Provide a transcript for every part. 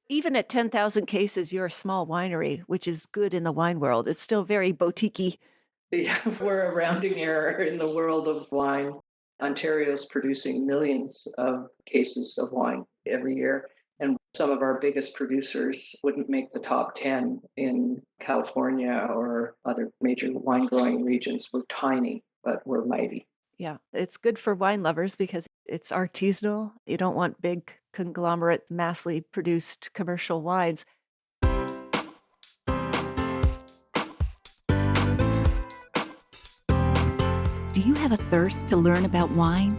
Even at 10,000 cases, you're a small winery, which is good in the wine world. It's still very boutique-y. Yeah, we're a rounding error in the world of wine. Ontario's producing millions of cases of wine every year. And some of our biggest producers wouldn't make the top 10 in California or other major wine growing regions. We're tiny, but we're mighty. Yeah, it's good for wine lovers because it's artisanal. You don't want big conglomerate, massively produced commercial wines. Do you have a thirst to learn about wine?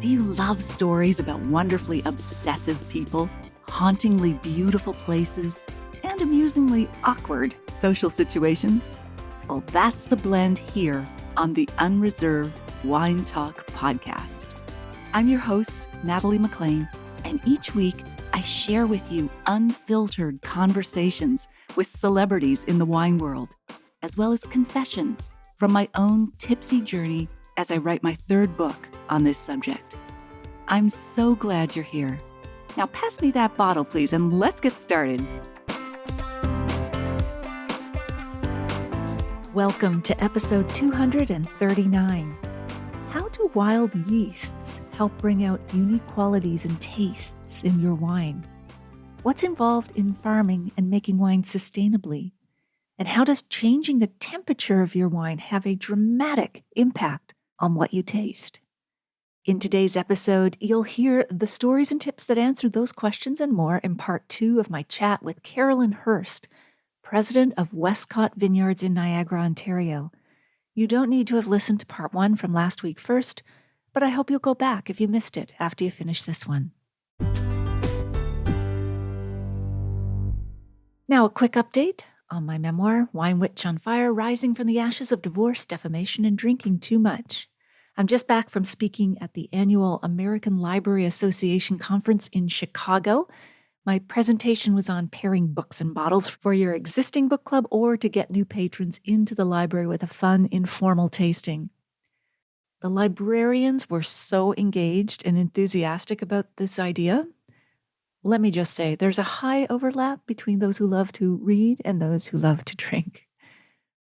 Do you love stories about wonderfully obsessive people, hauntingly beautiful places, and amusingly awkward social situations? Well, that's the blend here on the Unreserved Wine Talk podcast. I'm your host, Natalie McLean, and each week I share with you unfiltered conversations with celebrities in the wine world, as well as confessions from my own tipsy journey as I write my third book on this subject. I'm so glad you're here. Now pass me that bottle, please, and let's get started. Welcome to episode 239. How do wild yeasts help bring out unique qualities and tastes in your wine? What's involved in farming and making wine sustainably? And how does changing the temperature of your wine have a dramatic impact on what you taste? In today's episode, you'll hear the stories and tips that answer those questions and more in part 2 of my chat with Carolyn Hurst, president of Westcott Vineyards in Niagara, Ontario. You don't need to have listened to part 1 from last week first, but I hope you'll go back if you missed it after you finish this one. Now, a quick update on my memoir, Wine Witch on Fire, Rising from the Ashes of Divorce, Defamation, and Drinking Too Much. I'm just back from speaking at the annual American Library Association conference in Chicago. My presentation was on pairing books and bottles for your existing book club or to get new patrons into the library with a fun, informal tasting. The librarians were so engaged and enthusiastic about this idea. Let me just say, there's a high overlap between those who love to read and those who love to drink.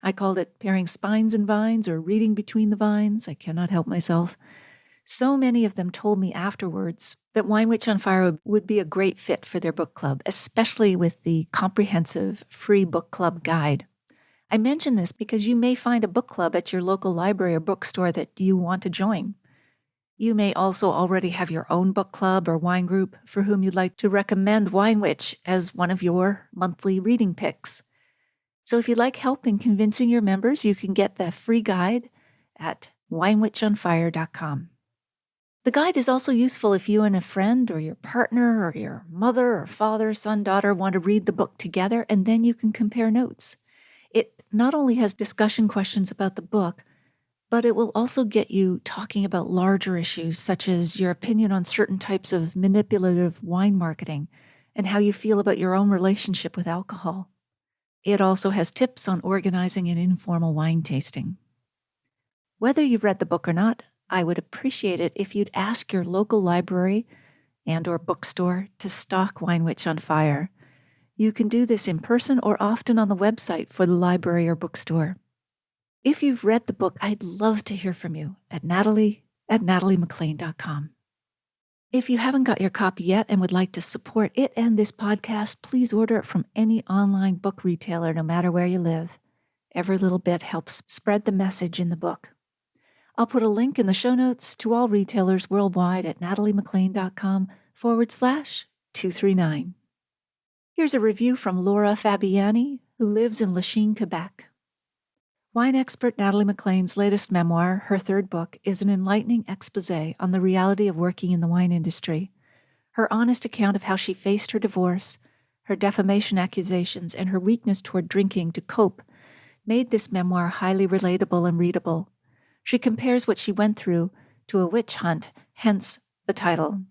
I called it pairing spines and vines or reading between the vines. I cannot help myself. So many of them told me afterwards that Wine Witch on Fire would be a great fit for their book club, especially with the comprehensive free book club guide. I mention this because you may find a book club at your local library or bookstore that you want to join. You may also already have your own book club or wine group for whom you'd like to recommend Wine Witch as one of your monthly reading picks. So if you'd like help in convincing your members, you can get the free guide at winewitchonfire.com. The guide is also useful if you and a friend or your partner or your mother or father, son, daughter want to read the book together, and then you can compare notes. It not only has discussion questions about the book, but it will also get you talking about larger issues such as your opinion on certain types of manipulative wine marketing and how you feel about your own relationship with alcohol. It also has tips on organizing an informal wine tasting. Whether you've read the book or not, I would appreciate it if you'd ask your local library and or bookstore to stock Wine Witch on Fire. You can do this in person or often on the website for the library or bookstore. If you've read the book, I'd love to hear from you at natalie@nataliemclean.com. If you haven't got your copy yet and would like to support it and this podcast, please order it from any online book retailer, no matter where you live. Every little bit helps spread the message in the book. I'll put a link in the show notes to all retailers worldwide at nataliemclean.com/239. Here's a review from Laura Fabiani, who lives in Lachine, Quebec. Wine expert Natalie McLean's latest memoir, her third book, is an enlightening exposé on the reality of working in the wine industry. Her honest account of how she faced her divorce, her defamation accusations, and her weakness toward drinking to cope made this memoir highly relatable and readable. She compares what she went through to a witch hunt, hence the title.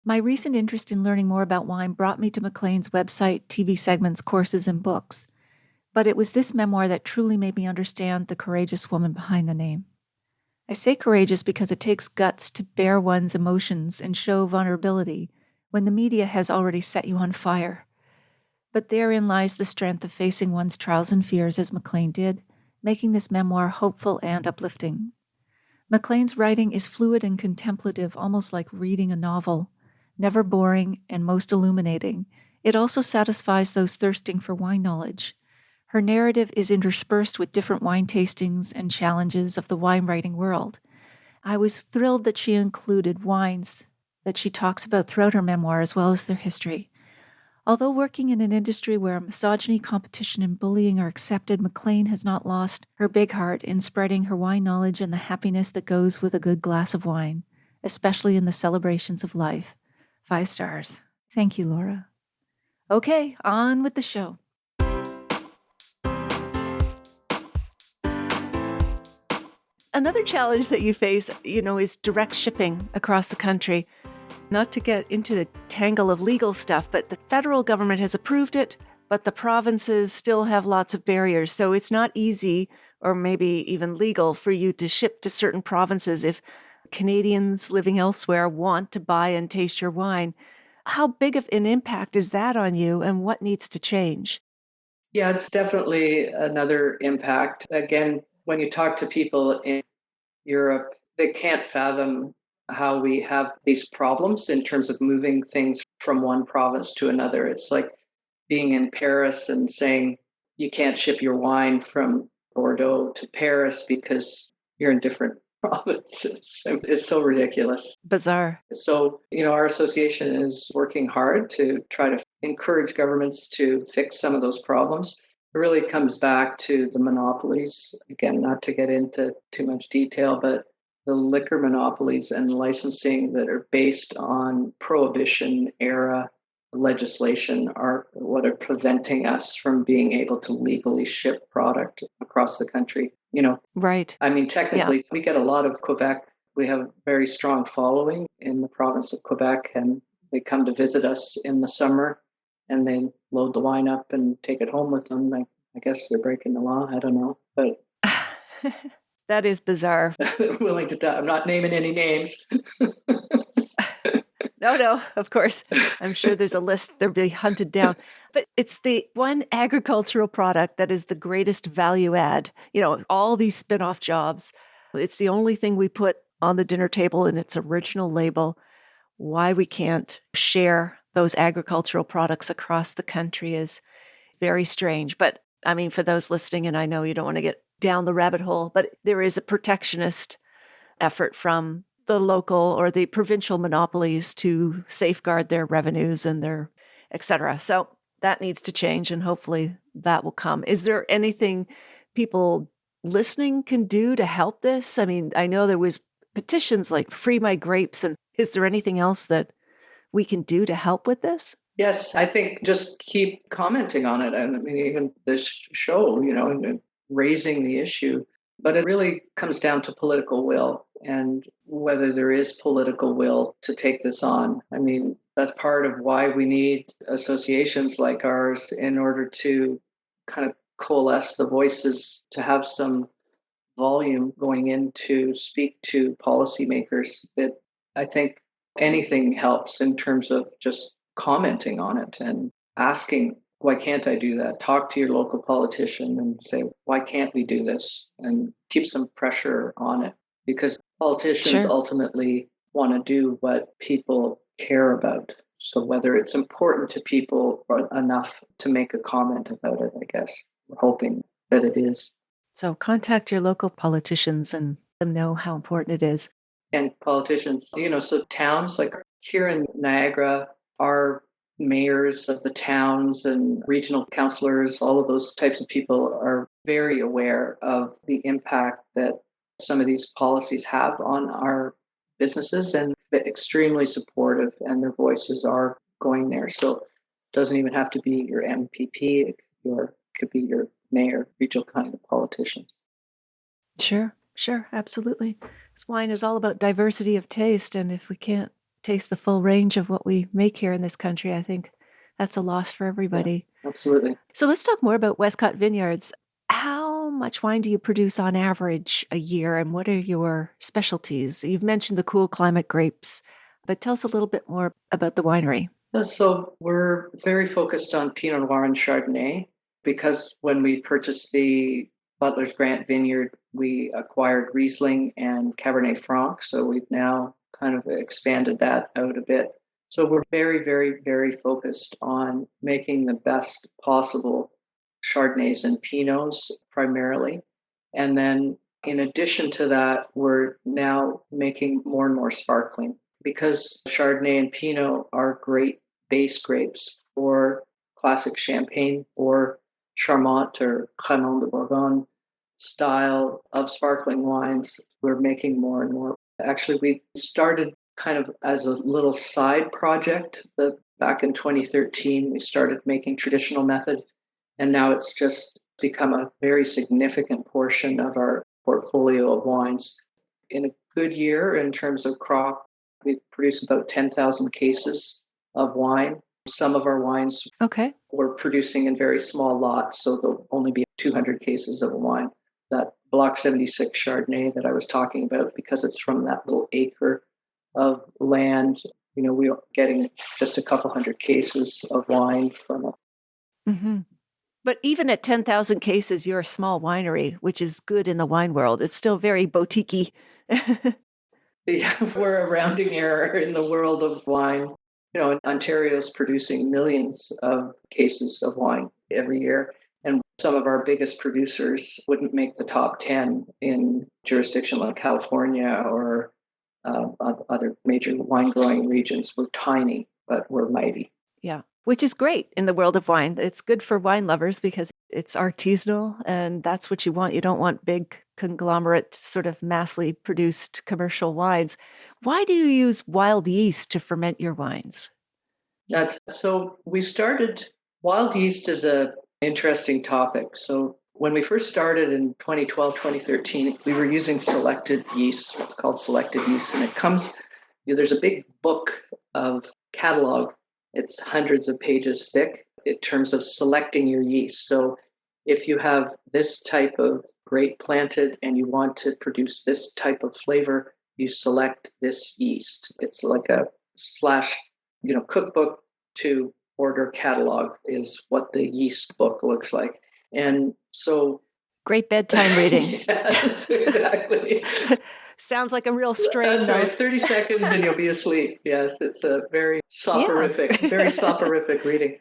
My recent interest in learning more about wine brought me to McLean's website, TV segments, courses, and books. But it was this memoir that truly made me understand the courageous woman behind the name. I say courageous because it takes guts to bear one's emotions and show vulnerability when the media has already set you on fire. But therein lies the strength of facing one's trials and fears as MacLean did, making this memoir hopeful and uplifting. MacLean's writing is fluid and contemplative, almost like reading a novel, never boring and most illuminating. It also satisfies those thirsting for wine knowledge. Her narrative is interspersed with different wine tastings and challenges of the wine writing world. I was thrilled that she included wines that she talks about throughout her memoir as well as their history. Although working in an industry where misogyny, competition, and bullying are accepted, MacLean has not lost her big heart in spreading her wine knowledge and the happiness that goes with a good glass of wine, especially in the celebrations of life. 5 stars. Thank you, Laura. Okay, on with the show. Another challenge that you face, is direct shipping across the country. Not to get into the tangle of legal stuff, but the federal government has approved it, but the provinces still have lots of barriers. So it's not easy or maybe even legal for you to ship to certain provinces if Canadians living elsewhere want to buy and taste your wine. How big of an impact is that on you, and what needs to change? Yeah, it's definitely another impact. Again, when you talk to people in Europe, they can't fathom how we have these problems in terms of moving things from one province to another. It's like being in Paris and saying you can't ship your wine from Bordeaux to Paris because you're in different provinces. It's so ridiculous. Bizarre. So, our association is working hard to try to encourage governments to fix some of those problems. It really comes back to the monopolies. Again, not to get into too much detail, but the liquor monopolies and licensing that are based on prohibition era legislation are what are preventing us from being able to legally ship product across the country. Right. I mean, technically, we get a lot of Quebec. We have a very strong following in the province of Quebec, and they come to visit us in the summer, and they load the wine up and take it home with them. I guess they're breaking the law. I don't know, but that is bizarre. Willing to die. I'm not naming any names. No, of course. I'm sure there's a list. They'll be hunted down. But it's the one agricultural product that is the greatest value add. All these spin-off jobs. It's the only thing we put on the dinner table in its original label. Why we can't share those agricultural products across the country is very strange. But I mean, for those listening, and I know you don't want to get down the rabbit hole, but there is a protectionist effort from the local or the provincial monopolies to safeguard their revenues and their et cetera. So that needs to change, and hopefully that will come. Is there anything people listening can do to help this? I mean, I know there was petitions like Free My Grapes, and is there anything else that we can do to help with this? Yes, I think just keep commenting on it. I mean, even this show, and raising the issue. But it really comes down to political will and whether there is political will to take this on. I mean, that's part of why we need associations like ours in order to kind of coalesce the voices, to have some volume going in to speak to policymakers. That I think anything helps in terms of just commenting on it and asking, why can't I do that? Talk to your local politician and say, why can't we do this? And keep some pressure on it, because politicians ultimately want to do what people care about. So whether it's important to people or enough to make a comment about it, I guess we're hoping that it is. So contact your local politicians and let them know how important it is. And politicians, so towns like here in Niagara, our mayors of the towns and regional councillors, all of those types of people are very aware of the impact that some of these policies have on our businesses, and extremely supportive, and their voices are going there. So it doesn't even have to be your MPP, it could be your mayor, regional kind of politicians. Sure, absolutely. This wine is all about diversity of taste, and if we can't taste the full range of what we make here in this country, I think that's a loss for everybody. Yeah, absolutely. So let's talk more about Westcott Vineyards. How much wine do you produce on average a year, and what are your specialties? You've mentioned the cool climate grapes, but tell us a little bit more about the winery. So we're very focused on Pinot Noir and Chardonnay because when we purchased the Butler's Grant Vineyard, we acquired Riesling and Cabernet Franc. So we've now kind of expanded that out a bit. So we're very, very, very focused on making the best possible Chardonnays and Pinots primarily. And then in addition to that, we're now making more and more sparkling because Chardonnay and Pinot are great base grapes for classic champagne or Charmant or Crémant de Bourgogne style of sparkling wines. We're making more and more. Actually, we started kind of as a little side project. Back in 2013, we started making traditional method, and now it's just become a very significant portion of our portfolio of wines. In a good year, in terms of crop, we produce about 10,000 cases of wine. Some of our wines we're producing in very small lots, so there'll only be 200 cases of wine. That Block 76 Chardonnay that I was talking about, because it's from that little acre of land, we're getting just a couple hundred cases of wine from it. Mm-hmm. But even at 10,000 cases, you're a small winery, which is good in the wine world. It's still very boutique-y. Yeah, we're a rounding error in the world of wine. Ontario's producing millions of cases of wine every year. And some of our biggest producers wouldn't make the top 10 in jurisdiction like California or other major wine growing regions. We're tiny, but we're mighty. Yeah, which is great in the world of wine. It's good for wine lovers because it's artisanal and that's what you want. You don't want big conglomerate, sort of massively produced commercial wines. Why do you use wild yeast to ferment your wines? So we started, wild yeast is an interesting topic. So when we first started in 2012, 2013, we were using selected yeast, what's called selected yeast. And it comes, there's a big book of catalog. It's hundreds of pages thick in terms of selecting your yeast. So if you have this type of grape planted and you want to produce this type of flavor, you select this yeast. It's like a cookbook to order catalog is what the yeast book looks like. And so great bedtime reading. Yes, exactly. Sounds like a real strain. That's right. 30 seconds and you'll be asleep. Yes, it's a very soporific, very soporific reading.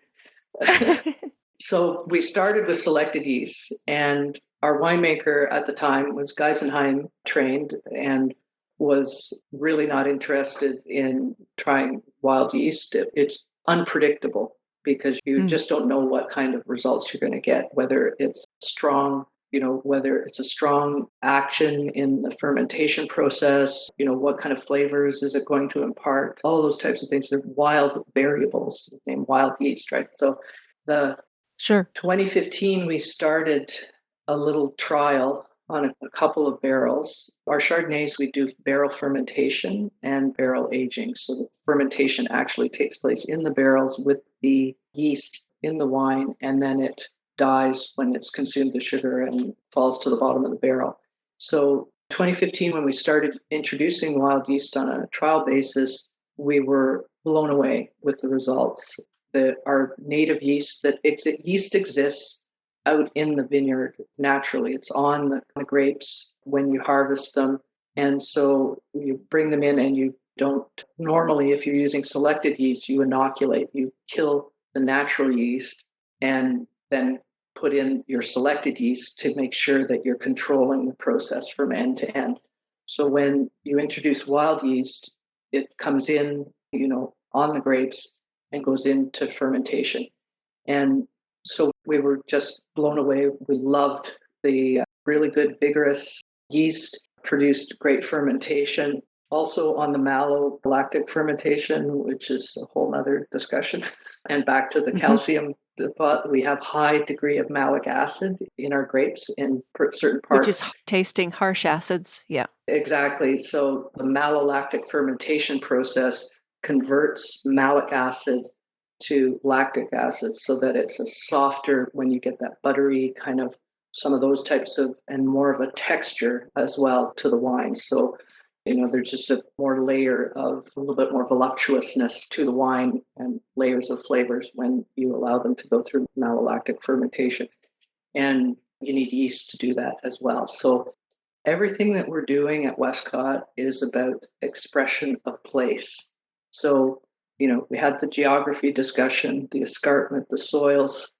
So we started with selected yeast, and our winemaker at the time was Geisenheim trained and was really not interested in trying wild yeast. It's unpredictable because you just don't know what kind of results you're going to get, whether it's strong, whether it's a strong action in the fermentation process, what kind of flavors is it going to impart, all those types of things. They're wild variables named wild yeast, right? So 2015, we started a little trial on a couple of barrels. Our Chardonnays, we do barrel fermentation and barrel aging. So the fermentation actually takes place in the barrels with the yeast in the wine, and then it dies when it's consumed the sugar and falls to the bottom of the barrel. So 2015, when we started introducing wild yeast on a trial basis, we were blown away with the results. Our native yeast, yeast exists out in the vineyard naturally. It's on the grapes when you harvest them. And so you bring them in and you don't, normally if you're using selected yeast, you inoculate, you kill the natural yeast and then put in your selected yeast to make sure that you're controlling the process from end to end. So when you introduce wild yeast, it comes in, on the grapes and goes into fermentation. And so we were just blown away. We loved the really good, vigorous yeast, produced great fermentation. Also on the mallow lactic fermentation, which is a whole other discussion. And back to the calcium, we have high degree of malic acid in our grapes in certain parts. Which is tasting harsh acids, yeah. Exactly. So the malolactic fermentation process converts malic acid to lactic acid so that it's a softer, when you get that buttery kind of, some of those types of, and more of a texture as well to the wine. So There's just a more layer of a little bit more voluptuousness to the wine and layers of flavors when you allow them to go through malolactic fermentation. And you need yeast to do that as well. So everything that we're doing at Westcott is about expression of place. So, we had the geography discussion, the escarpment, the soils,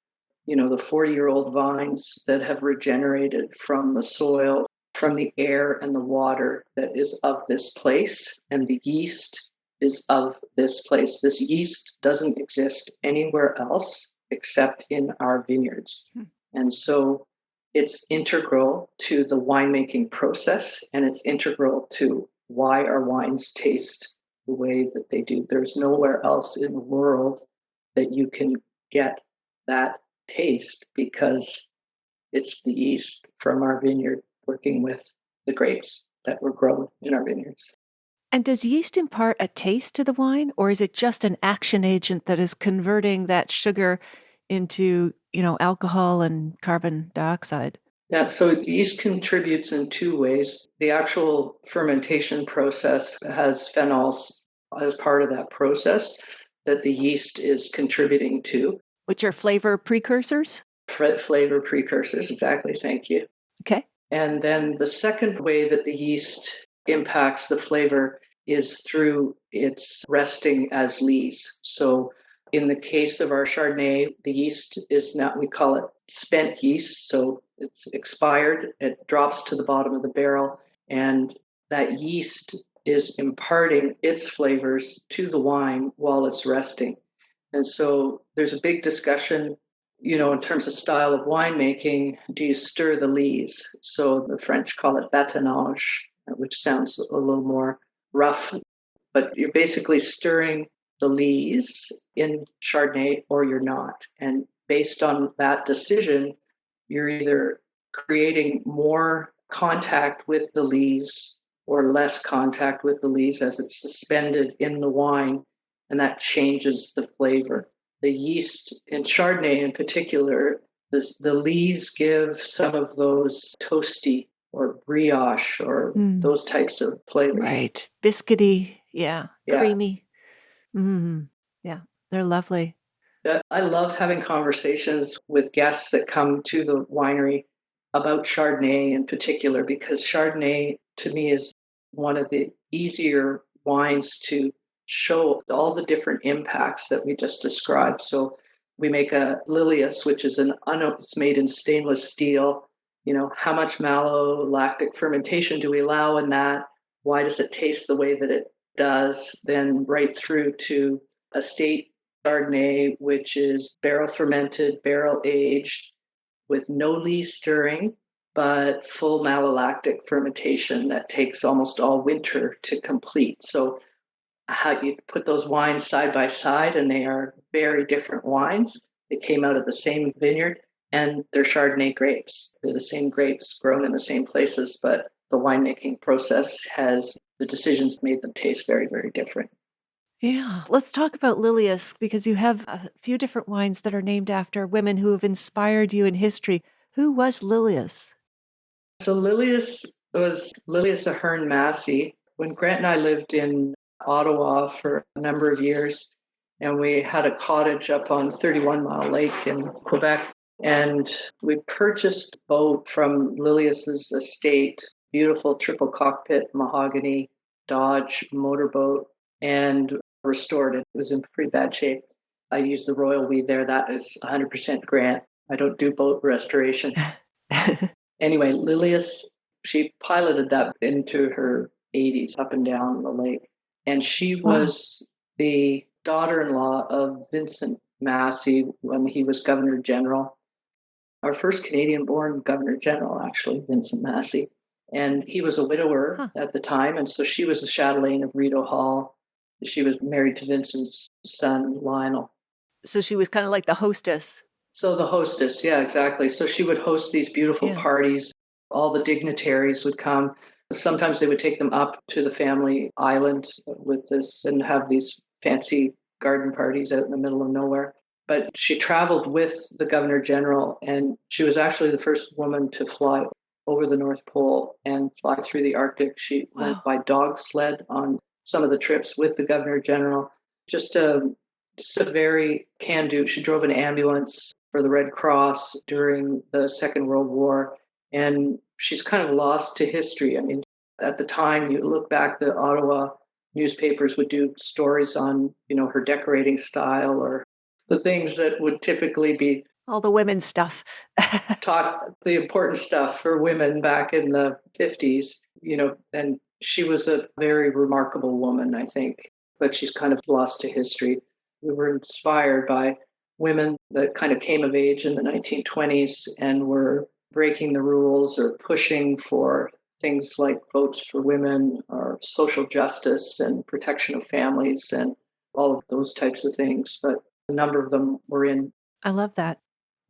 the 40-year-old vines that have regenerated from the soil, from the air and the water that is of this place. And the yeast is of this place. This yeast doesn't exist anywhere else except in our vineyards. And so it's integral to the winemaking process, and it's integral to why our wines taste the way that they do. There's nowhere else in the world that you can get that taste because it's the yeast from our vineyard working with the grapes that were grown in our vineyards. And does yeast impart a taste to the wine, or is it just an action agent that is converting that sugar into, alcohol and carbon dioxide? Yeah, so yeast contributes in two ways. The actual fermentation process has phenols as part of that process that the yeast is contributing to. Which are flavor precursors? Flavor precursors, exactly. Thank you. Okay. And then the second way that the yeast impacts the flavor is through its resting as lees. So in the case of our Chardonnay, the yeast is now, we call it spent yeast. So it's expired, it drops to the bottom of the barrel, and that yeast is imparting its flavors to the wine while it's resting. And so there's a big discussion, in terms of style of winemaking. Do you stir the lees? So the French call it bâtonnage, which sounds a little more rough, but you're basically stirring the lees in Chardonnay or you're not. And based on that decision, you're either creating more contact with the lees or less contact with the lees as it's suspended in the wine, and that changes the flavor. The yeast in Chardonnay in particular, the lees give some of those toasty or brioche or those types of flavors. Right. Biscuity. Yeah. Creamy. Yeah. They're lovely. I love having conversations with guests that come to the winery about Chardonnay in particular, because Chardonnay to me is one of the easier wines to show all the different impacts that we just described. So we make a Lilias, which is it's made in stainless steel. How much malolactic fermentation do we allow in that? Why does it taste the way that it does? Then right through to estate Chardonnay, which is barrel fermented, barrel aged with no lee stirring, but full malolactic fermentation that takes almost all winter to complete. So how you put those wines side by side, and they are very different wines. They came out of the same vineyard, and they're Chardonnay grapes. They're the same grapes grown in the same places, but the winemaking process the decisions made them taste very, very different. Yeah. Let's talk about Lilias, because you have a few different wines that are named after women who have inspired you in history. Who was Lilias? So Lilias was Lilias Ahearn Massey. When Grant and I lived in Ottawa for a number of years, and we had a cottage up on 31 Mile Lake in Quebec, and we purchased a boat from Lilias's estate, beautiful triple cockpit mahogany Dodge motorboat, and restored it. It was in pretty bad shape. I used the royal we there. That is 100% Grant. I don't do boat restoration. Anyway, Lilias, she piloted that into her 80s up and down the lake. And she was the daughter-in-law of Vincent Massey when he was Governor General. Our first Canadian-born Governor General, actually, Vincent Massey. And he was a widower at the time. And so she was the chatelaine of Rideau Hall. She was married to Vincent's son, Lionel. So she was kind of like the hostess. So the hostess, yeah, exactly. So she would host these beautiful parties. All the dignitaries would come. Sometimes they would take them up to the family island with this and have these fancy garden parties out in the middle of nowhere. But she traveled with the Governor General, and she was actually the first woman to fly over the North Pole and fly through the Arctic. She went Wow. by dog sled on some of the trips with the Governor General. Just a very can-do. She drove an ambulance for the Red Cross during the Second World War, and she's kind of lost to history. I mean, at the time, you look back, the Ottawa newspapers would do stories on, her decorating style or the things that would typically be All the women's stuff. taught, the important stuff for women back in the 50s, and she was a very remarkable woman, I think, but she's kind of lost to history. We were inspired by women that kind of came of age in the 1920s and were breaking the rules or pushing for things like votes for women or social justice and protection of families and all of those types of things. But a number of them were in. I love that.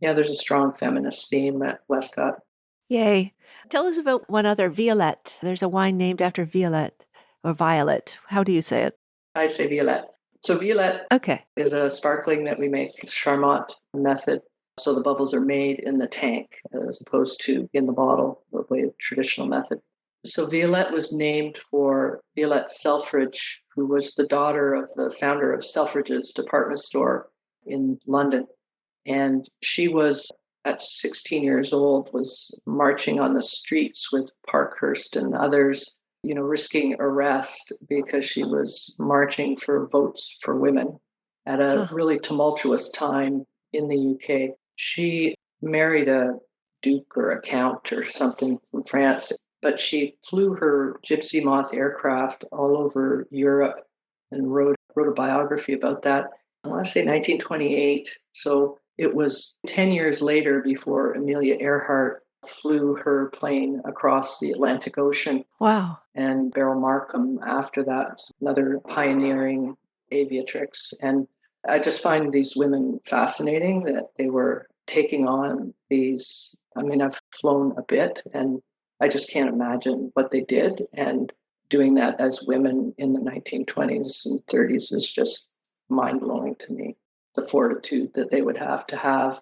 Yeah, there's a strong feminist theme at Westcott. Yay. Tell us about one other, Violette. There's a wine named after Violette or Violet. How do you say it? I say Violette. So Violette Okay. is a sparkling that we make Charmat method. So the bubbles are made in the tank as opposed to in the bottle, the way of traditional method. So Violette was named for Violette Selfridge, who was the daughter of the founder of Selfridge's department store in London. And she was, at 16 years old, was marching on the streets with Parkhurst and others, risking arrest because she was marching for votes for women at a really tumultuous time in the UK. She married a duke or a count or something from France, but she flew her Gypsy Moth aircraft all over Europe and wrote a biography about that. I want to say 1928. So it was 10 years later before Amelia Earhart flew her plane across the Atlantic Ocean. Wow. And Beryl Markham after that, another pioneering aviatrix. And I just find these women fascinating that they were taking on these. I mean, I've flown a bit and I just can't imagine what they did. And doing that as women in the 1920s and 30s is just mind-blowing to me. The fortitude that they would have to have.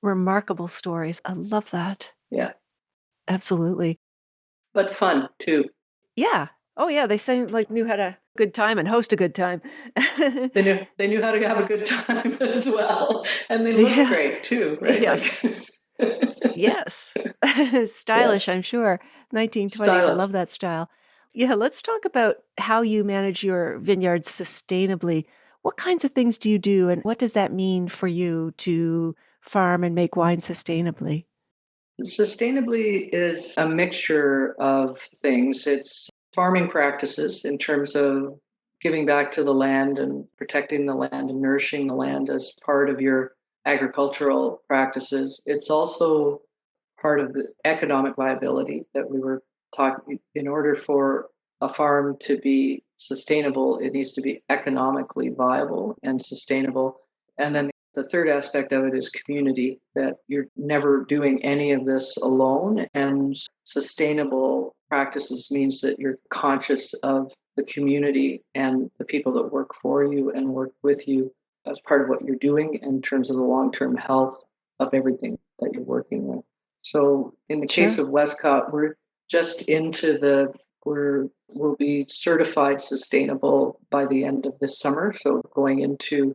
Remarkable stories. I love that. Yeah. Absolutely. But fun too. Yeah. Oh yeah, they seem like knew how to good time and host a good time. They knew how to have a good time as well. And they looked great too, right? Yes. Yes. Stylish, Yes. I'm sure. 1920s. Stylish. I love that style. Yeah, let's talk about how you manage your vineyards sustainably. What kinds of things do you do, and what does that mean for you to farm and make wine sustainably? Sustainably is a mixture of things. It's farming practices in terms of giving back to the land and protecting the land and nourishing the land as part of your agricultural practices. It's also part of the economic viability that we were talking. In order for a farm to be sustainable, it needs to be economically viable and sustainable. And then the third aspect of it is community, that you're never doing any of this alone. And sustainable practices means that you're conscious of the community and the people that work for you and work with you as part of what you're doing in terms of the long-term health of everything that you're working with. So in the case of Westcott, we're just into we'll be certified sustainable by the end of this summer. So going into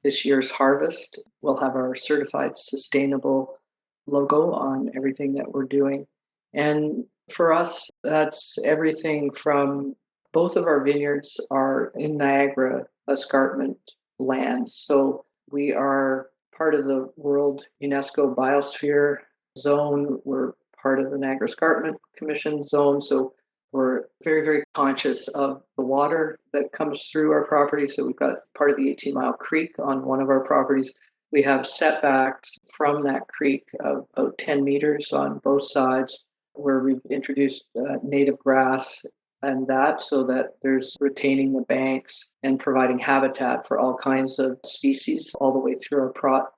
this year's harvest, we'll have our certified sustainable logo on everything that we're doing. And for us, that's everything from both of our vineyards are in Niagara escarpment lands. So we are part of the World UNESCO Biosphere Zone. We're part of the Niagara Escarpment Commission Zone. So we're very, very conscious of the water that comes through our property. So we've got part of the 18-mile creek on one of our properties. We have setbacks from that creek of about 10 meters on both sides, where we've introduced native grass and that, so that there's retaining the banks and providing habitat for all kinds of species all the way through our plot.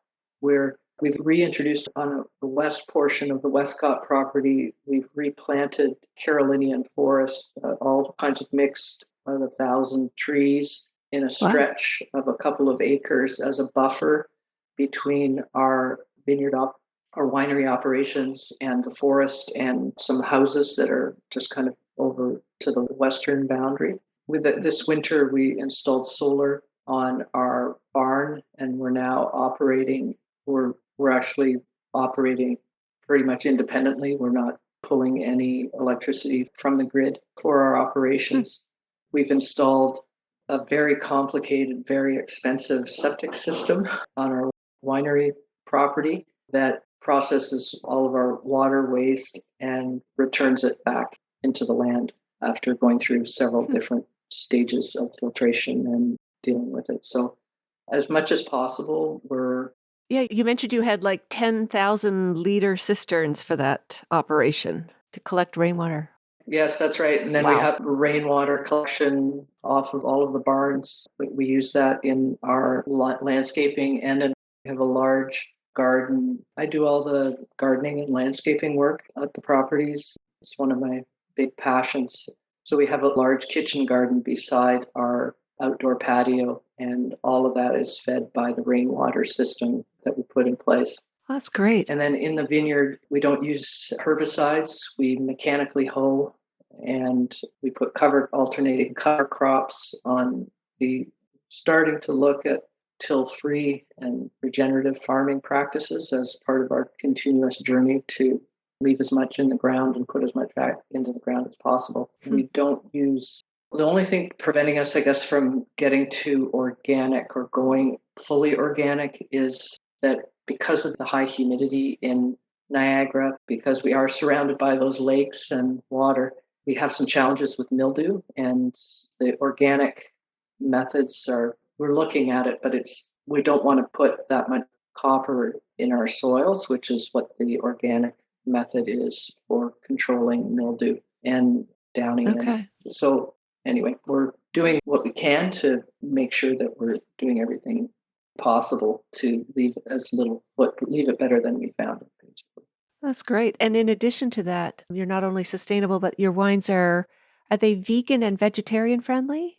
We've reintroduced on the west portion of the Westcott property, we've replanted Carolinian forest, all kinds of mixed, about 1,000 trees in a stretch of a couple of acres as a buffer between our vineyard our winery operations and the forest and some houses that are just kind of over to the western boundary. With this winter, we installed solar on our barn, and we're now operating. We're actually operating pretty much independently. We're not pulling any electricity from the grid for our operations. We've installed a very complicated, very expensive septic system on our winery property that processes all of our water waste and returns it back into the land after going through several different stages of filtration and dealing with it. So as much as possible, we're... Yeah, you mentioned you had like 10,000-liter cisterns for that operation to collect rainwater. Yes, that's right. And then we have rainwater collection off of all of the barns. We use that in our landscaping, and then we have a large garden. I do all the gardening and landscaping work at the properties. It's one of my big passions. So we have a large kitchen garden beside our outdoor patio, and all of that is fed by the rainwater system that we put in place. That's great. And then in the vineyard, we don't use herbicides. We mechanically hoe, and we put alternating cover crops on starting to look at till-free and regenerative farming practices as part of our continuous journey to leave as much in the ground and put as much back into the ground as possible. We don't use... The only thing preventing us, I guess, from getting to organic or going fully organic is that because of the high humidity in Niagara, because we are surrounded by those lakes and water, we have some challenges with mildew, and the organic methods we're looking at it, but we don't want to put that much copper in our soils, which is what the organic method is for controlling mildew and downing. Okay. So anyway, we're doing what we can to make sure that we're doing everything possible to leave it better than we found it, basically. That's great. And in addition to that, you're not only sustainable, but your wines are they vegan and vegetarian friendly?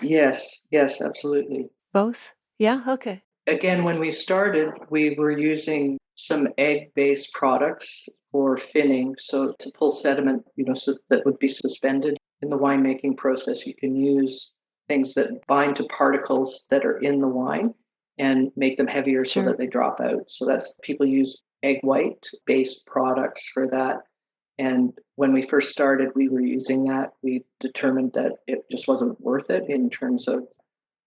Yes, absolutely. Both? Yeah, okay. Again, when we started, we were using some egg-based products for finning, so to pull sediment, so that would be suspended in the winemaking process. You can use things that bind to particles that are in the wine and make them heavier so that they drop out. So that's people use egg white based products for that. And when we first started, we were using that. We determined that it just wasn't worth it in terms of,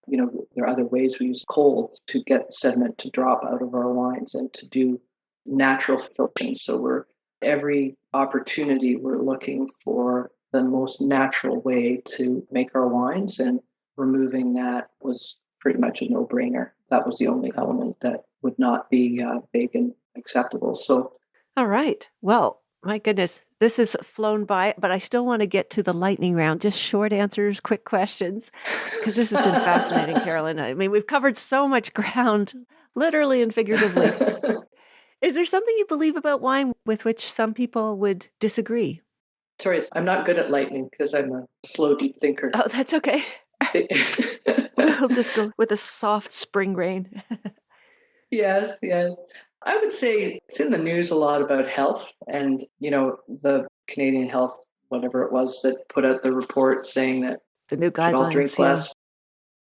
there are other ways. We use cold to get sediment to drop out of our wines and to do natural filtering. So every opportunity, we're looking for the most natural way to make our wines, and removing that was pretty much a no-brainer. That was the only element that would not be vegan acceptable. So, all right. Well, my goodness, this has flown by, but I still want to get to the lightning round. Just short answers, quick questions, because this has been fascinating, Carolyn. I mean, we've covered so much ground, literally and figuratively. Is there something you believe about wine with which some people would disagree? Sorry, I'm not good at lightning because I'm a slow, deep thinker. Oh, that's okay. We'll just go with a soft spring rain. Yes. I would say it's in the news a lot about health, and the Canadian Health, whatever it was, that put out the report saying that the new guidelines, should all drink less,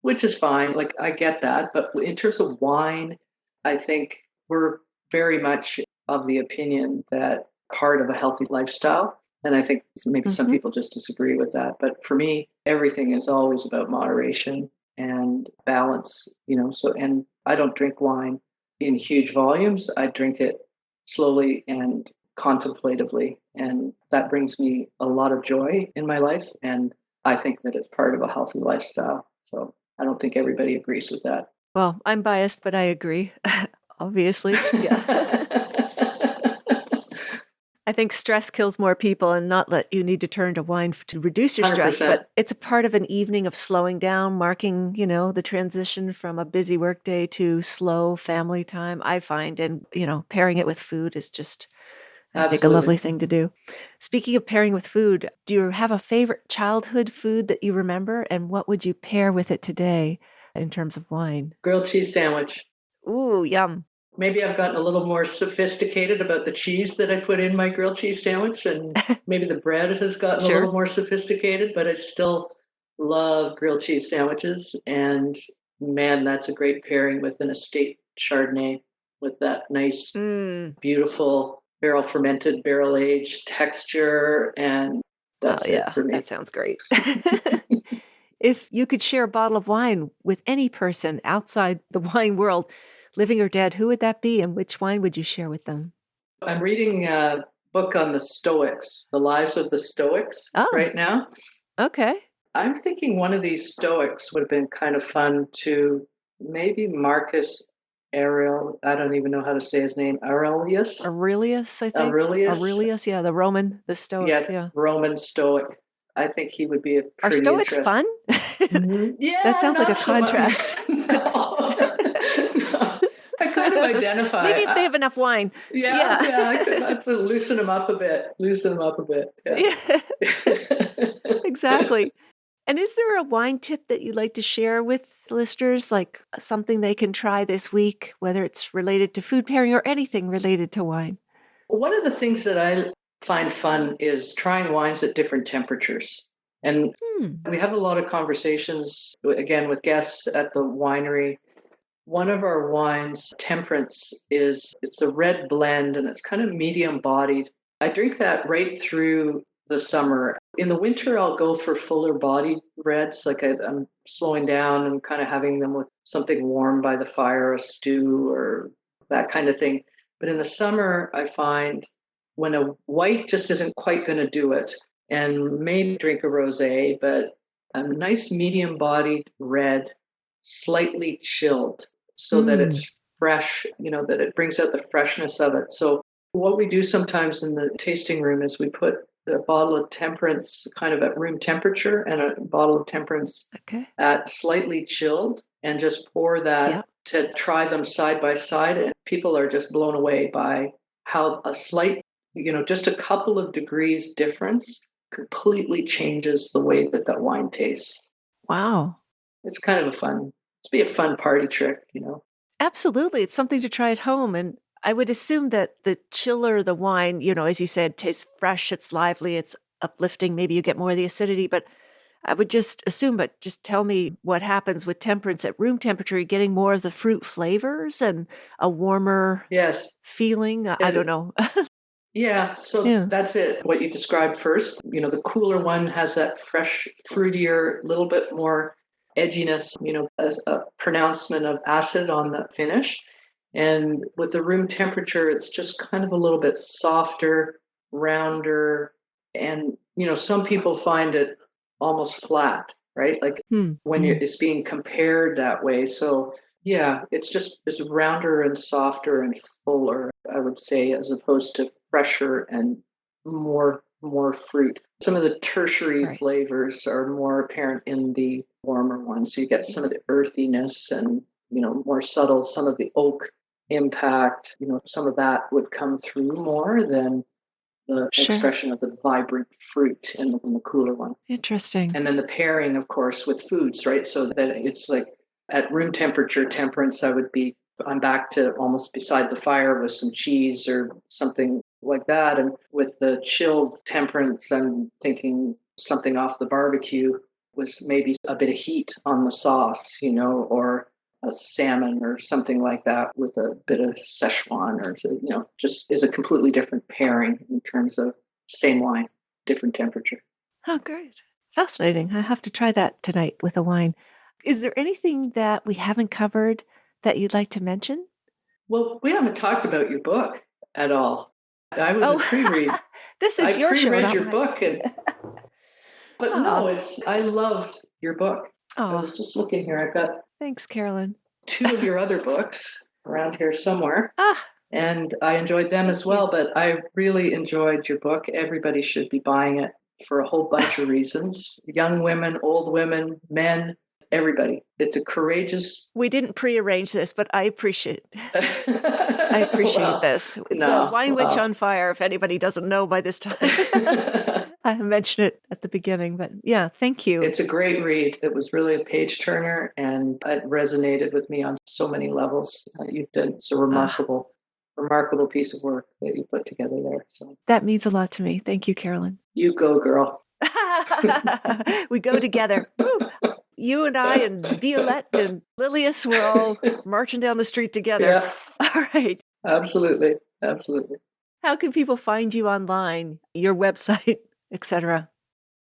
which is fine. Like, I get that, but in terms of wine, I think we're very much of the opinion that part of a healthy lifestyle. And I think maybe some people just disagree with that. But for me, everything is always about moderation and balance, and I don't drink wine in huge volumes. I drink it slowly and contemplatively. And that brings me a lot of joy in my life. And I think that it's part of a healthy lifestyle. So I don't think everybody agrees with that. Well, I'm biased, but I agree. Obviously. Yeah. I think stress kills more people, and not that you need to turn to wine to reduce your stress, 100%. But it's a part of an evening of slowing down, marking, the transition from a busy workday to slow family time, I find. And, pairing it with food is just, I think, a lovely thing to do. Speaking of pairing with food, do you have a favorite childhood food that you remember? And what would you pair with it today in terms of wine? Grilled cheese sandwich. Ooh, yum. Maybe I've gotten a little more sophisticated about the cheese that I put in my grilled cheese sandwich, and maybe the bread has gotten a Sure. little more sophisticated, but I still love grilled cheese sandwiches. And man, that's a great pairing with an estate Chardonnay with that nice, beautiful barrel fermented, barrel aged texture. And that's it for me. That sounds great. If you could share a bottle of wine with any person outside the wine world, living or dead, who would that be, and which wine would you share with them? I'm reading a book on the Stoics, the lives of the Stoics right now. Okay. I'm thinking one of these Stoics would have been kind of fun to maybe Marcus Aurelius. I don't even know how to say his name. Aurelius, I think. Aurelius, yeah, the Stoics, yeah. Roman Stoic. I think he would be a pretty Are Stoics fun? Yeah, that sounds like a contrast. No. I kind of identify. Maybe if they have enough wine. Yeah. I could loosen them up a bit. Yeah. Exactly. And is there a wine tip that you'd like to share with listeners, like something they can try this week, whether it's related to food pairing or anything related to wine? One of the things that I find fun is trying wines at different temperatures. And we have a lot of conversations, again, with guests at the winery. One of our wines, Temperance, it's a red blend and it's kind of medium bodied. I drink that right through the summer. In the winter, I'll go for fuller bodied reds. Like I'm slowing down and kind of having them with something warm by the fire, a stew or that kind of thing. But in the summer, I find when a white just isn't quite going to do it, and maybe drink a rosé, but a nice medium bodied red, slightly chilled so that it's fresh, that it brings out the freshness of it. So what we do sometimes in the tasting room is we put a bottle of Temperance kind of at room temperature and a bottle of Temperance at slightly chilled and just pour that to try them side by side. And people are just blown away by how a slight, just a couple of degrees difference completely changes the way that wine tastes. Wow. It's kind of it's be a fun party trick, Absolutely. It's something to try at home. And I would assume that the chiller the wine, as you said, tastes fresh, it's lively, it's uplifting. Maybe you get more of the acidity, but I would just assume, but just tell me what happens with Temperance at room temperature. You're getting more of the fruit flavors and a warmer feeling. I don't know. Yeah, so that's it. What you described first, the cooler one has that fresh, fruitier, little bit more edginess, a pronouncement of acid on the finish. And with the room temperature, it's just kind of a little bit softer, rounder. And, some people find it almost flat, right? Like when it's being compared that way. So yeah, it's rounder and softer and fuller, I would say, as opposed to fresher and more fruit. Some of the tertiary flavors are more apparent in the warmer ones. So you get some of the earthiness and, more subtle, some of the oak impact, some of that would come through more than the expression of the vibrant fruit in the cooler one. Interesting. And then the pairing, of course, with foods, right? So that it's like at room temperature, Temperance, I'm back to almost beside the fire with some cheese or something like that. And with the chilled Temperance, I'm thinking something off the barbecue was maybe a bit of heat on the sauce, or a salmon or something like that with a bit of Szechuan or, just is a completely different pairing in terms of same wine, different temperature. Oh, great. Fascinating. I have to try that tonight with a wine. Is there anything that we haven't covered that you'd like to mention? Well, we haven't talked about your book at all. I was a pre-read. This is your show. I pre-read your book, but no, I loved your book. I was just looking here. I've got thanks, Carolyn. 2 of your other books around here somewhere, and I enjoyed them as well. But I really enjoyed your book. Everybody should be buying it for a whole bunch of reasons. Young women, old women, men. everybody. It's a courageous. We didn't prearrange this, but I appreciate this. It's a Wine Witch on Fire, if anybody doesn't know by this time. I mentioned it at the beginning, but yeah, thank you. It's a great read. It was really a page turner, and it resonated with me on so many levels. You've done a remarkable piece of work that you put together there. So that means a lot to me. Thank you, Carolyn. You go, girl. We go together. Woo! You and I and Violette and Lilias, we're all marching down the street together. Yeah. All right. Absolutely. How can people find you online, your website, etc.?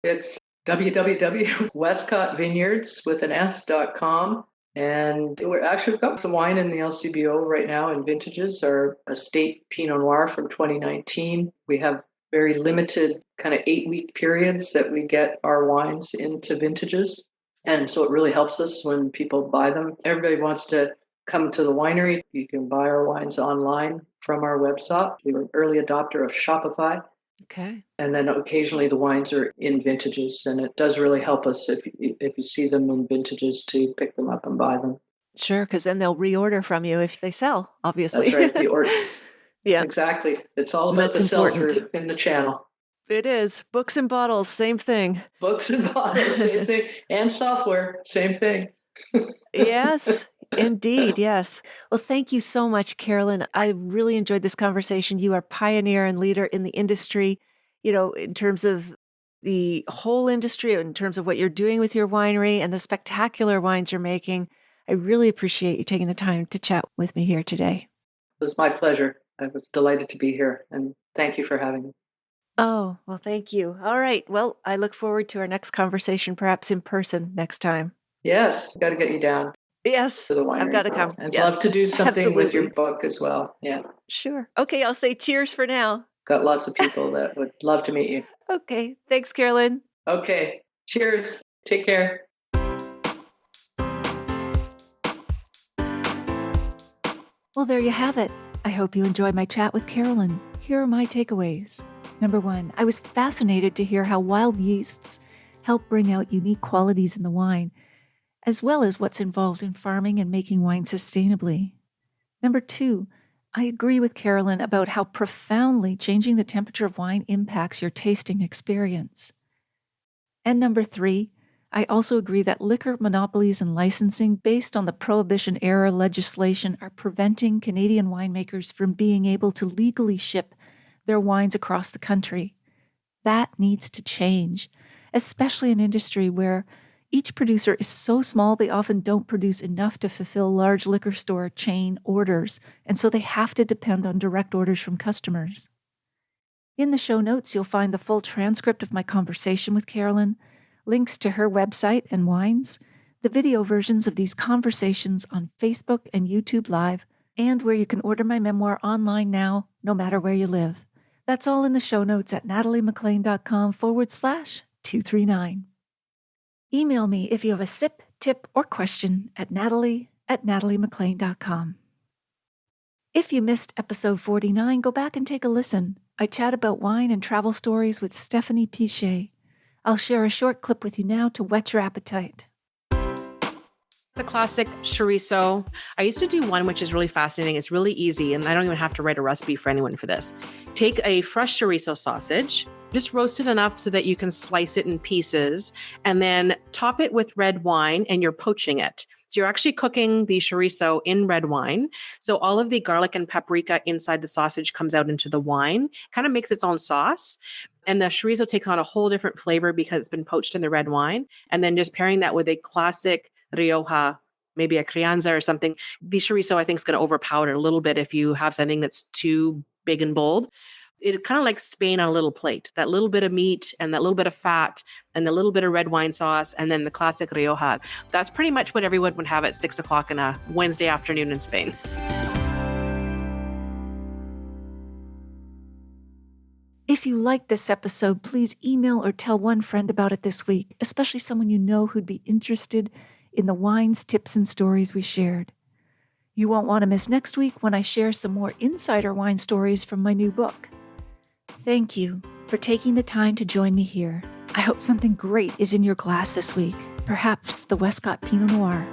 It's www.westcottvineyards.com. And we've got some wine in the LCBO right now in vintages. Our estate Pinot Noir from 2019. We have very limited kind of 8-week periods that we get our wines into vintages. And so it really helps us when people buy them. Everybody wants to come to the winery. You can buy our wines online from our website. We were an early adopter of Shopify. Okay. And then occasionally the wines are in vintages, and it does really help us if you see them in vintages to pick them up and buy them. Sure, because then they'll reorder from you if they sell, obviously. That's right, the order. Yeah. Exactly. It's all about the sell-through in the channel. It is. Books and bottles, same thing. Books and bottles, same thing. And software, same thing. Yes, indeed. Yes. Well, thank you so much, Carolyn. I really enjoyed this conversation. You are pioneer and leader in the industry, in terms of the whole industry, in terms of what you're doing with your winery and the spectacular wines you're making. I really appreciate you taking the time to chat with me here today. It was my pleasure. I was delighted to be here, and thank you for having me. Oh, well, thank you. All right. Well, I look forward to our next conversation, perhaps in person next time. Yes, got to get you down. Yes, to the winery. I've got to come. I'd yes. love to do something Absolutely. with your book as well. Yeah. Sure. Okay, I'll say cheers for now. Got lots of people that would love to meet you. Okay. Thanks, Carolyn. Okay. Cheers. Take care. Well, there you have it. I hope you enjoyed my chat with Carolyn. Here are my takeaways. Number 1, I was fascinated to hear how wild yeasts help bring out unique qualities in the wine, as well as what's involved in farming and making wine sustainably. Number 2, I agree with Carolyn about how profoundly changing the temperature of wine impacts your tasting experience. And number 3, I also agree that liquor monopolies and licensing based on the Prohibition-era legislation are preventing Canadian winemakers from being able to legally ship their wines across the country. That needs to change, especially in an industry where each producer is so small they often don't produce enough to fulfill large liquor store chain orders, and so they have to depend on direct orders from customers. In the show notes, you'll find the full transcript of my conversation with Carolyn, links to her website and wines, the video versions of these conversations on Facebook and YouTube Live, and where you can order my memoir online now, no matter where you live. That's all in the show notes at nataliemclean.com/239. Email me if you have a sip, tip, or question at natalie@nataliemclean.com. If you missed episode 49, go back and take a listen. I chat about wine and travel stories with Stephanie Pichet. I'll share a short clip with you now to whet your appetite. The classic chorizo. I used to do one which is really fascinating. It's really easy, and I don't even have to write a recipe for anyone for this. Take a fresh chorizo sausage, just roast it enough so that you can slice it in pieces, and then top it with red wine, and you're poaching it. So you're actually cooking the chorizo in red wine. So all of the garlic and paprika inside the sausage comes out into the wine, kind of makes its own sauce. And the chorizo takes on a whole different flavor because it's been poached in the red wine. And then just pairing that with a classic Rioja, maybe a Crianza or something. The chorizo, I think, is going to overpower it a little bit if you have something that's too big and bold. It's kind of like Spain on a little plate, that little bit of meat and that little bit of fat and the little bit of red wine sauce and then the classic Rioja. That's pretty much what everyone would have at 6 o'clock on a Wednesday afternoon in Spain. If you liked this episode, please email or tell one friend about it this week, especially someone you know who'd be interested in the wines, tips, and stories we shared. You won't want to miss next week when I share some more insider wine stories from my new book. Thank you for taking the time to join me here. I hope something great is in your glass this week. Perhaps the Westcott Pinot Noir.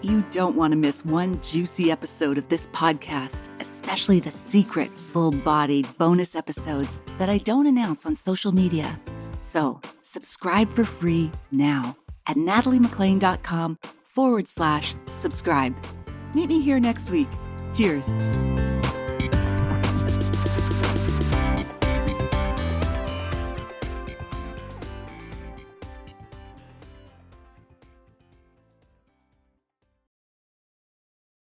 You don't want to miss one juicy episode of this podcast, especially the secret, full-bodied bonus episodes that I don't announce on social media. So subscribe for free now at nataliemclean.com/subscribe. Meet me here next week. Cheers.